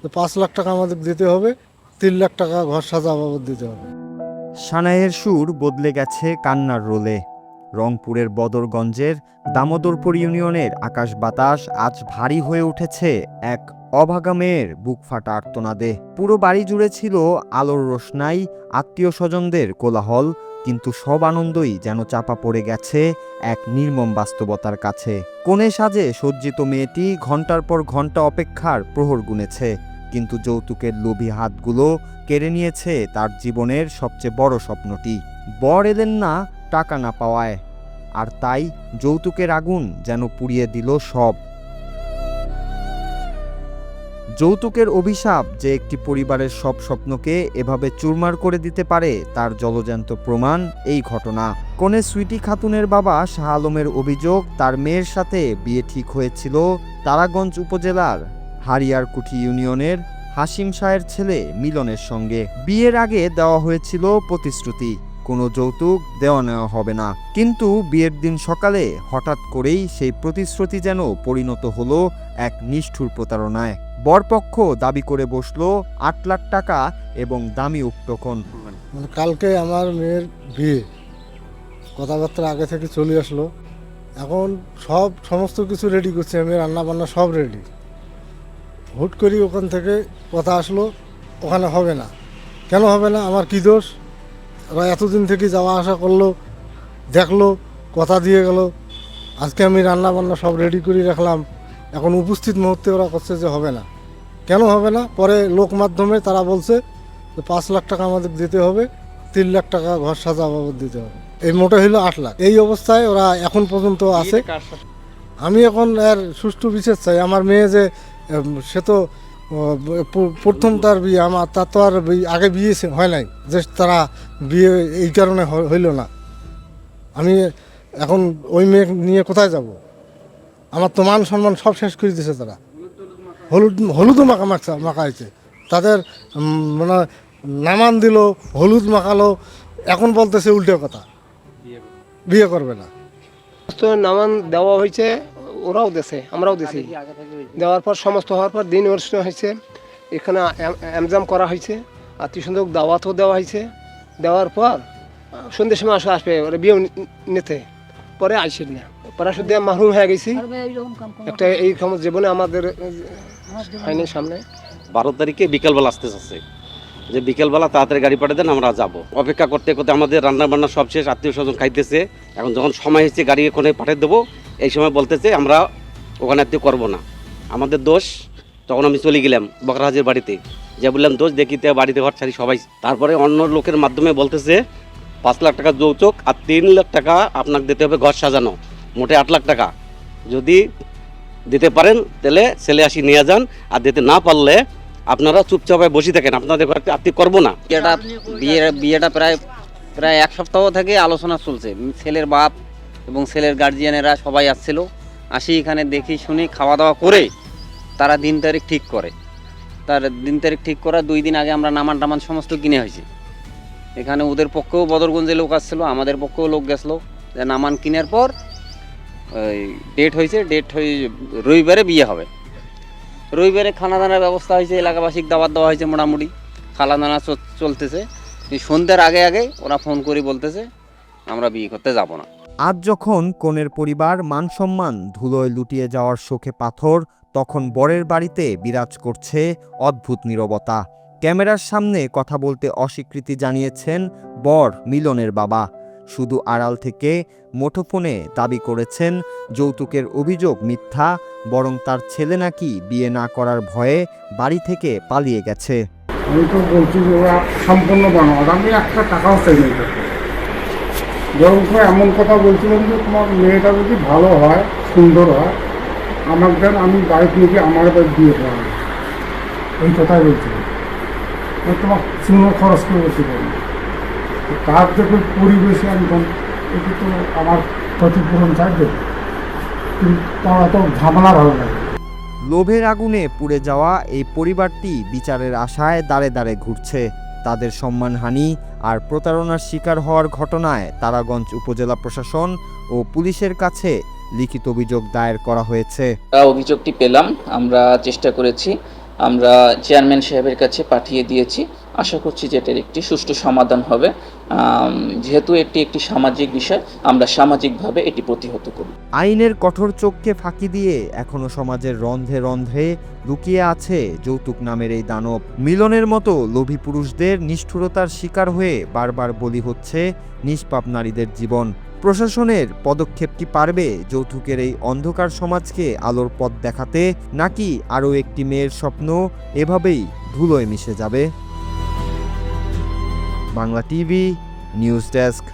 তো 5 লাখ টাকা আমাদের দিতে হবে, 3 লাখ টাকা ঘর সাজা বাবদ দিতে হবে। সানাইয়ের সুর বদলে গেছে কান্নার রোলে। রংপুরের বদরগঞ্জের দামোদরপুর ইউনিয়নের আকাশ বাতাস আজ ভারী হয়ে উঠেছে এক অভাগা মেয়ের বুক ফাটা আর্তনাদে। পুরো বাড়ি জুড়ে ছিল আলোর রোশনাই, আত্মীয় স্বজনদের কোলাহল, কিন্তু সব আনন্দই যেন চাপা পড়ে গেছে এক নির্মম বাস্তবতার কাছে। কোণে সাজে সজ্জিত মেয়েটি ঘন্টার পর ঘন্টা অপেক্ষার প্রহর গুনেছে, কিন্তু যৌতুকের লোভী হাতগুলো কেড়ে নিয়েছে তার জীবনের সবচেয়ে বড় স্বপ্নটি। বর এলেন না টাকা না পাওয়ায়, আর তাই যৌতুকের আগুন যেন পুড়িয়ে দিল সব। যৌতুকের অভিশাপ যে একটি পরিবারের সব স্বপ্নকে এভাবে চুরমার করে দিতে পারে তার জলজ্যান্ত প্রমাণ এই ঘটনা। কনে সুইটি খাতুনের বাবা শাহ আলমের অভিযোগ, তার মেয়ের সাথে বিয়ে ঠিক হয়েছিল তারাগঞ্জ উপজেলার হারিয়ারকুঠি ইউনিয়নের হাসিম শাহের ছেলে মিলনের সঙ্গে। বিয়ের আগে দেওয়া হয়েছিল প্রতিশ্রুতি, কোনো যৌতুক দেওয়া নেওয়া হবে না। কিন্তু বিয়ের দিন সকালে হঠাৎ করেই সেই প্রতিশ্রুতি যেন পরিণত হলো এক নিষ্ঠুর প্রতারণায়। বরপক্ষ দাবি করে বসলো 8 লাখ টাকা এবং দামি উপটোকন। মানে কালকে আমার মেয়ের বিয়ে, কথাবার্তা আগে থেকে চলে আসলো। এখন সমস্ত কিছু রেডি করছি আমি, রান্না বান্না সব রেডি। হুট করি ওখান থেকে কথা আসলো ওখানে হবে না। কেন হবে না? আমার কি দোষ? ওরা এতদিন থেকে যাওয়া আসা করলো, দেখলো, কথা দিয়ে গেল। আজকে আমি রান্না বান্না সব রেডি করে রাখলাম, এখন উপস্থিত মুহূর্তে ওরা করছে যে হবে না। কেন হবে না? পরে লোক মাধ্যমে তারা বলছে যে 5 লাখ টাকা আমাদের দিতে হবে, 3 লাখ টাকা ঘর সাজা বাবদ দিতে হবে। এই মোটা হলো 8 লাখ। এই অবস্থায় ওরা এখন পর্যন্ত আছে। আমি এখন এর সুষ্ঠু বিচার চাই। আমার মেয়ে যে সে তো প্রথম তার বিয়ে, তার তো আর আগে বিয়ে হয় নাই যে তারা বিয়ে এই কারণে হইল না। আমি এখন ওই মেয়ে নিয়ে কোথায় যাব? আমার তো মান সম্মান সব শেষ করে দিয়েছে তারা। হলুদও মাখাইছে তাদের, মানে নামান দিল, হলুদ মাখালো, এখন বলতেছে উল্টো কথা, বিয়ে করবে না। তো নামান দেওয়া হয়েছে, ওরাও দেশে আমরাও দেশে দেওয়ার পর সমস্ত হওয়ার পর দিন অনুষ্ঠান হয়েছে, এখানে এমজাম করা হয়েছে, আত্মীয় স্বজন দাওয়াতও দেওয়া হয়েছে। দেওয়ার পর সন্ধ্যের সময় আসবে ওরা বিয়ে নিতে, পরে আইসেন না, পরে শুধু মাহরুম হয়ে গেছি। একটা এই জীবনে আমাদের হয়নি। সামনে 12 তারিখে বিকেলবেলা আসতে চাচ্ছে, যে বিকেলবেলা তাড়াতাড়ি গাড়ি পাঠিয়ে দেন, আমরা যাব। অপেক্ষা করতে করতে আমাদের রান্না বান্না সব শেষ, আত্মীয় স্বজন খাইতেছে। এখন যখন সময় হয়েছে গাড়ি ওখানে পাঠিয়ে দেবো, এই সময় বলতেছে আমরা ওখানে আত্মীয় করবো না, আমাদের দোষ। তখন আমি চলে গেলাম বকরাহাজির বাড়িতে, যে বললাম দোষ দেখিতে বাড়িতে ঘর ছাড়ি সবাই। তারপরে অন্য লোকের মাধ্যমে বলতেছে 5 লাখ টাকা যৌতুক আর 3 লাখ টাকা আপনাকে দিতে হবে ঘর সাজানো, মোটে 8 লাখ টাকা। যদি দিতে পারেন তাহলে ছেলে আসি নিয়ে যান, আর দিতে না পারলে আপনারা চুপচাপ বসে থাকেন, আপনাদের ঘরে আত্মীয় করবো না। বিয়েটা প্রায় 1 সপ্তাহ থেকে আলোচনা চলছে। ছেলের বাপ এবং ছেলের গার্জিয়ানেরা সবাই আসছিল, আসি এখানে দেখি শুনি খাওয়া দাওয়া করে তারা দিন তারিখ ঠিক করে। তার দিন তারিখ ঠিক করার 2 দিন আগে আমরা নামান টামান সমস্ত কিনে হয়েছি। এখানে ওদের পক্ষেও বদরগঞ্জে লোক আসছিলো, আমাদের পক্ষেও লোক গেছিলো। নামান কিনার পর ওই ডেট হয়েছে, রবিবারে বিয়ে হবে। রবিবারে খানা দানার ব্যবস্থা হয়েছে, এলাকাবাসিক দাওয়াত দেওয়া হয়েছে, মোটামুটি খানা দানা চলতেছে। সন্ধ্যার আগে আগে ওরা ফোন করে বলতেছে আমরা বিয়ে করতে যাব না। আজ যখন কনের পরিবার মান সম্মান ধুলোয় লুটিয়ে যাওয়ার শোকে পাথর, তখন বরের বাড়িতে বিরাজ করছে অদ্ভুত নীরবতা। ক্যামেরার সামনে কথা বলতে অস্বীকৃতি জানিয়েছেন বর মিলনের বাবা। শুধু আড়াল থেকে মুঠোফোনে দাবি করেছেন যৌতুকের অভিযোগ মিথ্যা, বরং তার ছেলে নাকি বিয়ে না করার ভয়ে বাড়ি থেকে পালিয়ে গেছে। আমি তো বলছি যে ওরা সম্পূর্ণ বানোয়াট, আমি একটা টাকাও চাই না। বরং এমন কথা বলছিলাম যে তোমার মেয়েটা যদি ভালো হয়, সুন্দর হয়, আমার দেন, আমি বাইক নিয়ে আমার বাড়ি দিয়ে দেওয়া, এই কথাই বলছিলাম। তোমার চুনো খরচ করে বলছিলাম, তার যখন পরিবেশে আমি এটি তো আমার ক্ষতিপূরণ চাইবে, কিন্তু তারা তো ঝামেলা ভালো লাগে। লোভের আগুনে পুড়ে যাওয়া এই পরিবারটি বিচারের আশায় দাঁড়ে দাঁড়ে ঘুরছে। তাদের সম্মানহানি আর প্রতারণার শিকার হওয়ার ঘটনায় তারাগঞ্জ উপজেলা প্রশাসন ও পুলিশের কাছে লিখিত অভিযোগ দায়ের করা হয়েছে। অভিযোগটি পেলাম, আমরা চেষ্টা করেছি আমরা চেয়ারম্যান সাহেবের কাছে পাঠিয়ে দিয়েছি। আশা করছি যে এটার একটি সুষ্ঠু সমাধান হবে। যেহেতু এটি একটি সামাজিক বিষয়, আমরা সামাজিকভাবে এটি প্রতিহত করি। আইনের কঠোর চোখকে ফাঁকি দিয়ে এখনো সমাজের রন্ধ্রে রন্ধ্রে লুকিয়ে আছে যৌতুক নামের এই দানব। মিলনের মতো লোভী পুরুষদের নিষ্ঠুরতার শিকার হয়ে বারবার বলি হচ্ছে নিষ্পাপ নারীদের জীবন। প্রশাসনের পদক্ষেপ কি পারবে যৌতুকের এই অন্ধকার সমাজকে আলোর পথ দেখাতে, নাকি আরও একটি মেয়ের স্বপ্ন এভাবেই ধুলোয় মিশে যাবে? Bangla TV news desk.